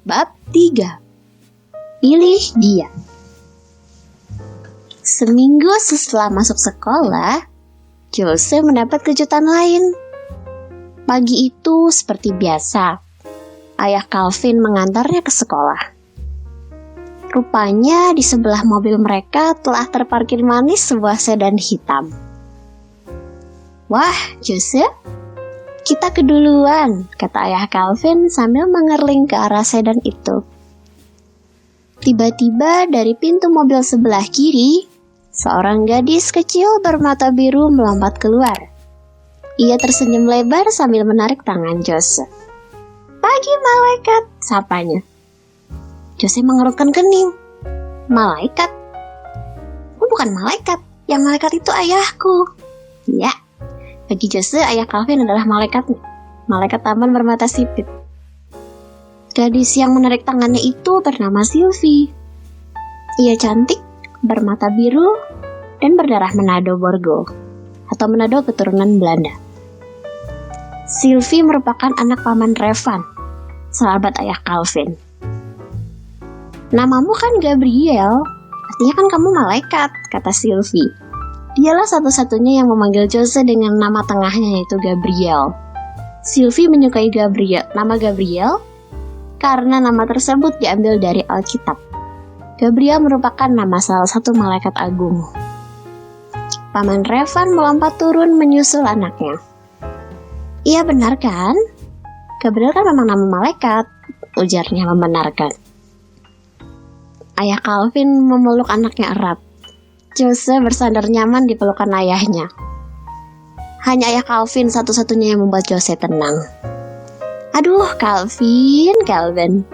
Bab 3. Pilih dia. Seminggu setelah masuk sekolah, Jose mendapat kejutan lain. Pagi itu seperti biasa, ayah Calvin mengantarnya ke sekolah. Rupanya di sebelah mobil mereka telah terparkir manis sebuah sedan hitam. "Wah, Jose, kita keduluan," kata ayah Calvin sambil mengerling ke arah sedan itu. Tiba-tiba dari pintu mobil sebelah kiri, seorang gadis kecil bermata biru melompat keluar. Ia tersenyum lebar sambil menarik tangan Jose. "Pagi malaikat," sapanya. Jose mengerutkan kening. "Malaikat? Aku bukan malaikat. Yang malaikat itu ayahku." Ya, bagi Jose, ayah Calvin adalah malaikatnya. Malaikat taman bermata sipit. Gadis yang menarik tangannya itu bernama Sylvie. Ia cantik, bermata biru, dan berdarah Manado Borgo, atau Manado keturunan Belanda. Sylvie merupakan anak paman Revan, sahabat ayah Calvin. "Namamu kan Gabriel, artinya kan kamu malaikat," kata Sylvie. Dialah satu-satunya yang memanggil Jose dengan nama tengahnya, yaitu Gabriel. Sylvie menyukai nama Gabriel karena nama tersebut diambil dari Alkitab. Gabriel merupakan nama salah satu malaikat agung. Paman Revan melompat turun menyusul anaknya. "Iya benar kan? Gabriel kan memang nama malaikat," ujarnya membenarkan. Ayah Calvin memeluk anaknya erat. Jose bersandar nyaman di pelukan ayahnya. Hanya ayah Calvin satu-satunya yang membuat Jose tenang. "Aduh, Calvin,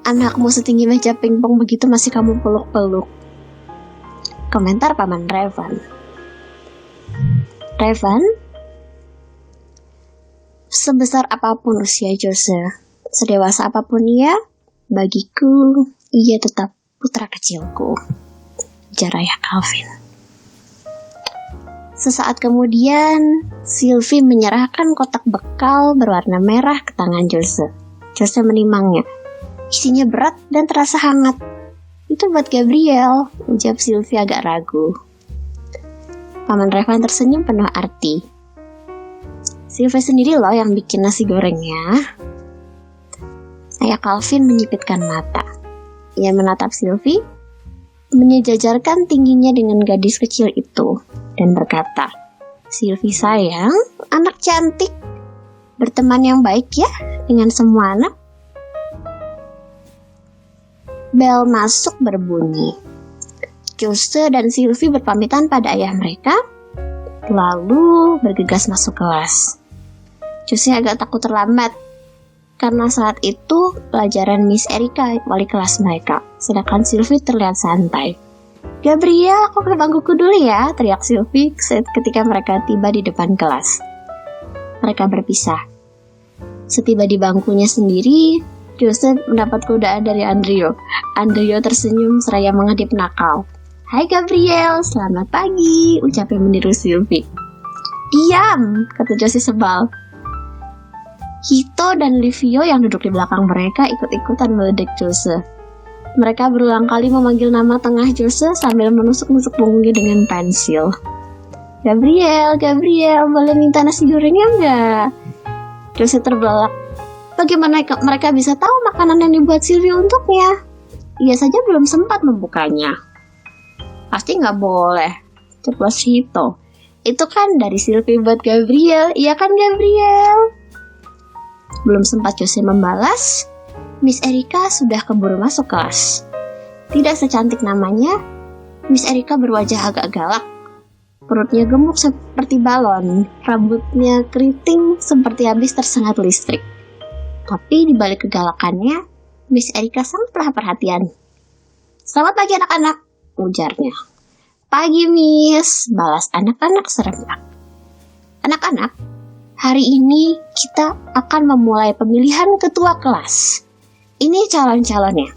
anakmu setinggi meja pingpong begitu masih kamu peluk-peluk," komentar paman Revan. "Revan, sebesar apapun usia Jose, sedewasa apapun ia, bagiku ia tetap putra kecilku," ujar ayah Calvin. Sesaat kemudian, Sylvie menyerahkan kotak bekal berwarna merah ke tangan Jose. Jose menimangnya. Isinya berat dan terasa hangat. "Itu buat Gabriel," ujar Sylvie agak ragu. Paman Revan tersenyum penuh arti. "Sylvie sendiri loh yang bikin nasi gorengnya." Ayah Calvin menyipitkan mata. Ia menatap Sylvie, menyejajarkan tingginya dengan gadis kecil itu, dan berkata, "Sylvie sayang, anak cantik, berteman yang baik ya dengan semua anak." Bel masuk berbunyi. Jose dan Sylvie berpamitan pada ayah mereka, lalu bergegas masuk kelas. Jose agak takut terlambat, karena saat itu pelajaran Miss Erika, wali kelas mereka, sedangkan Sylvie terlihat santai. "Gabriel, aku ke bangkuku dulu ya," teriak Sylvie ketika mereka tiba di depan kelas. Mereka berpisah. Setiba di bangkunya sendiri, Jose mendapat godaan dari Andrio. Andrio tersenyum seraya mengedip nakal. "Hai Gabriel, selamat pagi," ucapnya meniru Sylvie. "Diam," kata Jose sebal. Hito dan Livio yang duduk di belakang mereka ikut-ikutan meledek Jose. Mereka berulang kali memanggil nama tengah Jose sambil menusuk-nusuk punggungnya dengan pensil. Gabriel, boleh minta nasi gorengnya enggak?" Jose terbelalak. Bagaimana mereka bisa tahu makanan yang dibuat Sylvie untuknya? Ia saja belum sempat membukanya. "Pasti nggak boleh," ceplos Hito. "Itu kan dari Sylvie buat Gabriel, iya kan Gabriel?" Belum sempat Jose membalas, Miss Erika sudah keburu masuk kelas. Tidak secantik namanya, Miss Erika berwajah agak galak. Perutnya gemuk seperti balon, rambutnya keriting seperti habis tersengat listrik. Tapi di balik kegalakannya, Miss Erika sangatlah perhatian. "Selamat pagi anak-anak," ujarnya. "Pagi Miss," balas anak-anak serempak. "Anak-anak, hari ini kita akan memulai pemilihan ketua kelas. Ini calon-calonnya."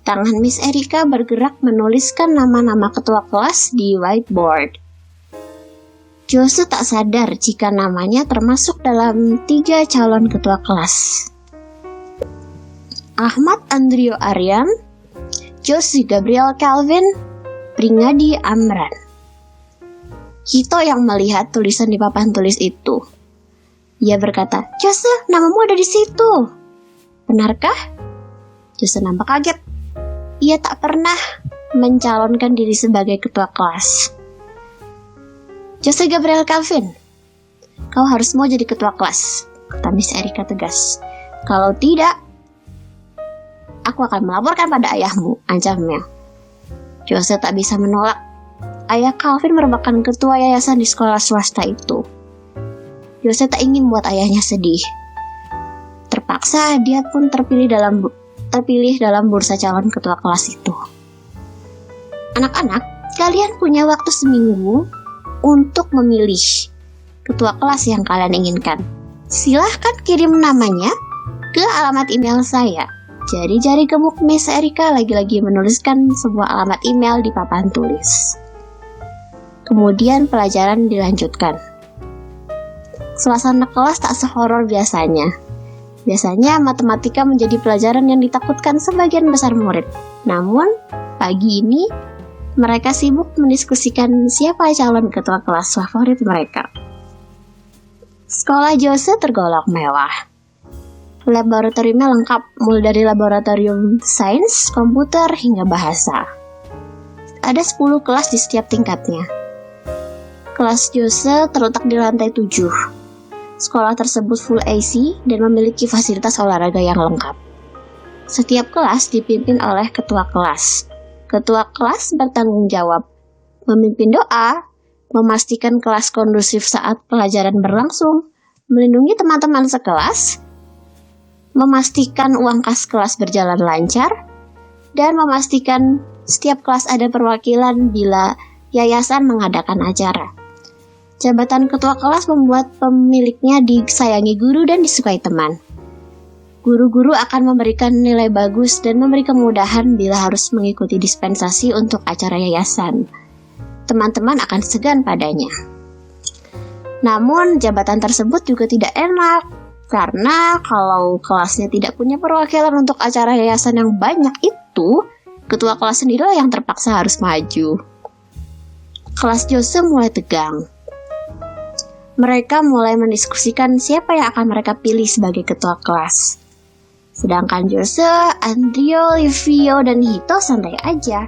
Tangan Miss Erika bergerak menuliskan nama-nama ketua kelas di whiteboard. Jose tak sadar jika namanya termasuk dalam 3 calon ketua kelas. Ahmad Andrio Aryan, Jose Gabriel Calvin, Pringadi Amran. Hito yang melihat tulisan di papan tulis itu. Ia berkata, "Jose, namamu ada di situ." "Benarkah?" Jose nampak kaget. Ia tak pernah mencalonkan diri sebagai ketua kelas. "Jose Gabriel Calvin, kau harus mau jadi ketua kelas," kata Miss Erika tegas. "Kalau tidak, aku akan melaporkan pada ayahmu," ancamnya. Jose tak bisa menolak. Ayah Calvin merupakan ketua yayasan di sekolah swasta itu. Jose tak ingin membuat ayahnya sedih. Terpaksa dia pun terpilih dalam bursa calon ketua kelas itu. "Anak-anak, kalian punya waktu seminggu untuk memilih ketua kelas yang kalian inginkan. Silahkan kirim namanya ke alamat email saya." Jari-jari gemuk Miss Erika lagi-lagi menuliskan sebuah alamat email di papan tulis. Kemudian pelajaran dilanjutkan. Suasana kelas tak sehoror biasanya. Biasanya matematika menjadi pelajaran yang ditakutkan sebagian besar murid. Namun, pagi ini mereka sibuk mendiskusikan siapa calon ketua kelas favorit mereka. Sekolah Jose tergolong mewah. Laboratoriumnya lengkap, mulai dari laboratorium sains, komputer, hingga bahasa. Ada 10 kelas di setiap tingkatnya. Kelas Jose terletak di lantai 7. Sekolah tersebut full AC dan memiliki fasilitas olahraga yang lengkap. Setiap kelas dipimpin oleh ketua kelas. Ketua kelas bertanggung jawab memimpin doa, memastikan kelas kondusif saat pelajaran berlangsung, melindungi teman-teman sekelas, memastikan uang kas kelas berjalan lancar, dan memastikan setiap kelas ada perwakilan bila yayasan mengadakan acara. Jabatan ketua kelas membuat pemiliknya disayangi guru dan disukai teman. Guru-guru akan memberikan nilai bagus dan memberi kemudahan bila harus mengikuti dispensasi untuk acara yayasan. Teman-teman akan segan padanya. Namun, jabatan tersebut juga tidak enak. Karena kalau kelasnya tidak punya perwakilan untuk acara yayasan yang banyak itu, ketua kelas sendirilah yang terpaksa harus maju. Kelas Jose mulai tegang. Mereka mulai mendiskusikan siapa yang akan mereka pilih sebagai ketua kelas. Sedangkan Jose, Andrio, Livio, dan Hito santai aja.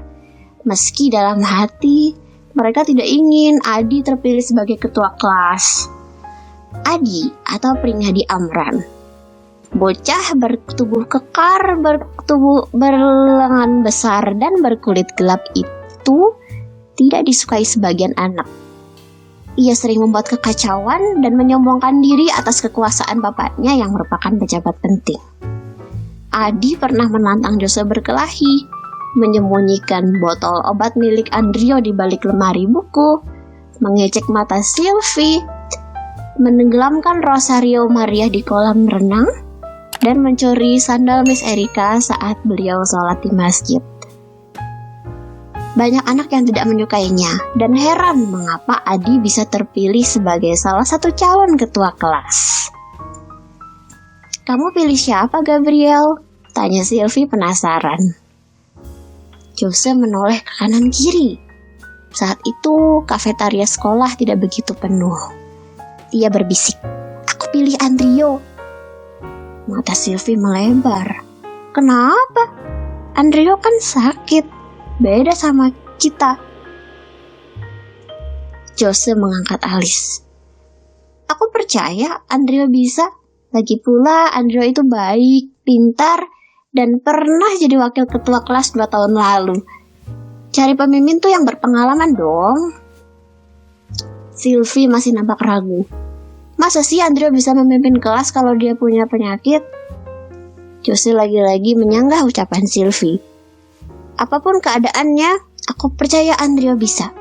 Meski dalam hati, mereka tidak ingin Adi terpilih sebagai ketua kelas. Adi atau Pringadi Amran, bocah bertubuh kekar, berlengan besar, dan berkulit gelap itu tidak disukai sebagian anak. Ia sering membuat kekacauan dan menyombongkan diri atas kekuasaan bapaknya yang merupakan pejabat penting. Adi pernah menantang Jose berkelahi, menyembunyikan botol obat milik Andrio di balik lemari buku, mengecek mata Sylvie, menenggelamkan Rosario Maria di kolam renang, dan mencuri sandal Miss Erika saat beliau sholat di masjid. Banyak anak yang tidak menyukainya dan heran mengapa Adi bisa terpilih sebagai salah satu calon ketua kelas. "Kamu pilih siapa, Gabriel?" tanya Sylvie penasaran. Jose menoleh ke kanan kiri. Saat itu kafetaria sekolah tidak begitu penuh. Ia berbisik, "Aku pilih Andrio." Mata Sylvie melebar. "Kenapa? Andrio kan sakit. Beda sama kita." Jose mengangkat alis. "Aku percaya Andrio bisa. Lagi pula Andrio itu baik, pintar, dan pernah jadi wakil ketua kelas 2 tahun lalu. Cari pemimpin tuh yang berpengalaman dong." Sylvie masih nampak ragu. "Masa sih Andrio bisa memimpin kelas kalau dia punya penyakit?" Jose lagi-lagi menyanggah ucapan Sylvie. "Apapun keadaannya, aku percaya Andrio bisa."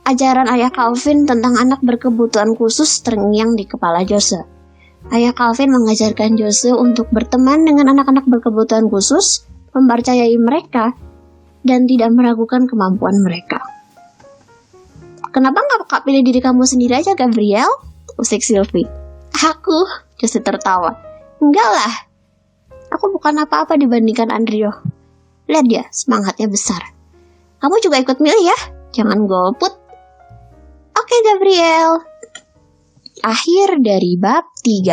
Ajaran ayah Calvin tentang anak berkebutuhan khusus terngiang di kepala Jose. Ayah Calvin mengajarkan Jose untuk berteman dengan anak-anak berkebutuhan khusus, mempercayai mereka, dan tidak meragukan kemampuan mereka. "Kenapa nggak pilih diri kamu sendiri aja, Gabriel?" usik Sylvie. "Aku," Jose tertawa. "Enggak lah. Aku bukan apa-apa dibandingkan Andrio. Lihat dia, semangatnya besar. Kamu juga ikut milih ya, jangan golput. Oke Gabriel. Akhir dari bab 3.